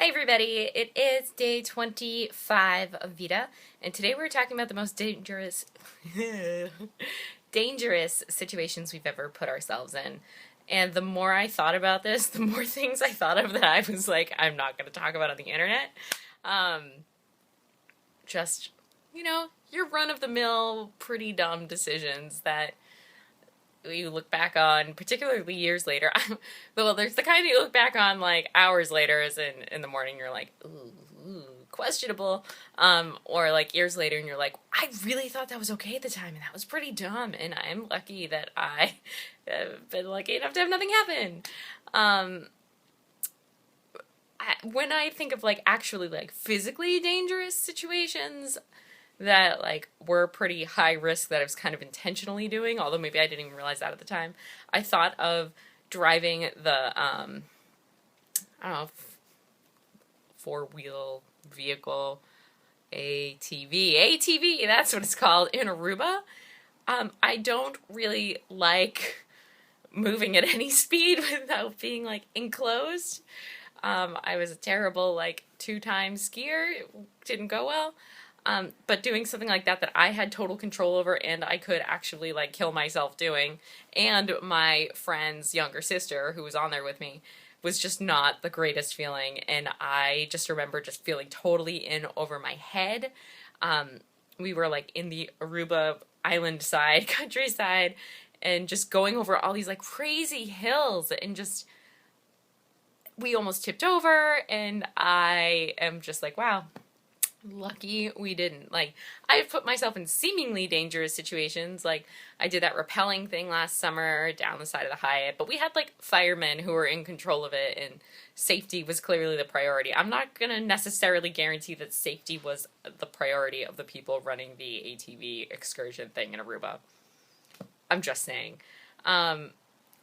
Hi everybody, it is day 25 of VEDA, and today we're talking about the most dangerous situations we've ever put ourselves in. And the more I thought about this, the more things I thought of that I was like, I'm not going to talk about on the internet. Just, your run-of-the-mill, pretty dumb decisions that you look back on, particularly years later. Well, there's the kind you look back on like hours later, as in the morning you're like, ooh, questionable. Or like years later and you're like, I really thought that was okay at the time and that was pretty dumb, and I'm lucky that I have been lucky enough to have nothing happen. When I think of like actually like physically dangerous situations that like were pretty high risk that I was kind of intentionally doing, although maybe I didn't even realize that at the time, I thought of driving the I don't know, four-wheel vehicle, ATV, that's what it's called, in Aruba. I don't really like moving at any speed without being like enclosed. I was a terrible like 2-time skier. It didn't go well. But doing something like that I had total control over and I could actually like kill myself doing, and my friend's younger sister who was on there with me, was just not the greatest feeling. And I just remember just feeling totally in over my head. We were like in the Aruba island side, countryside, and just going over all these like crazy hills, and just we almost tipped over, and I am just like, wow, lucky we didn't. Like, I've put myself in seemingly dangerous situations. Like, I did that rappelling thing last summer down the side of the Hyatt, but we had like firemen who were in control of it, and safety was clearly the priority. I'm not gonna necessarily guarantee that safety was the priority of the people running the ATV excursion thing in Aruba. I'm just saying.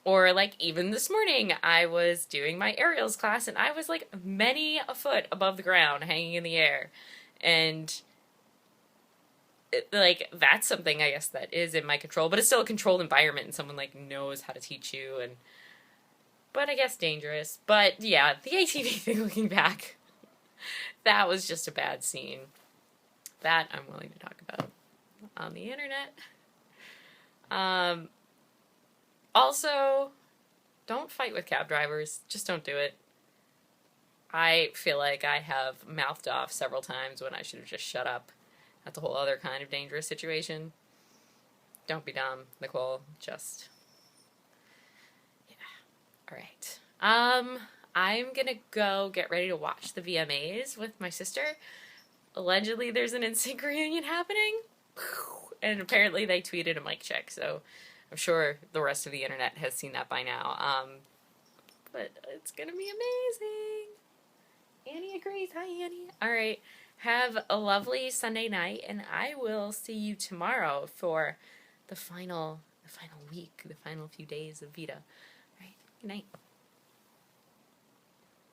Or like even this morning, I was doing my aerials class and I was like many a foot above the ground, hanging in the air. And like, that's something I guess that is in my control, but it's still a controlled environment and someone like knows how to teach you, and but I guess dangerous. But yeah, the ATV thing, looking back, that was just a bad scene that I'm willing to talk about on the internet. Also, don't fight with cab drivers. Just don't do it. I feel like I have mouthed off several times when I should have just shut up. That's a whole other kind of dangerous situation. Don't be dumb, Nicole. Just, yeah. All right. I'm gonna go get ready to watch the VMAs with my sister. Allegedly, there's an NSYNC reunion happening, and apparently they tweeted a mic check, so I'm sure the rest of the internet has seen that by now. But it's gonna be amazing. Annie agrees. Hi, Annie. All right. Have a lovely Sunday night, and I will see you tomorrow for the final week, the final few days of VEDA. All right. Good night.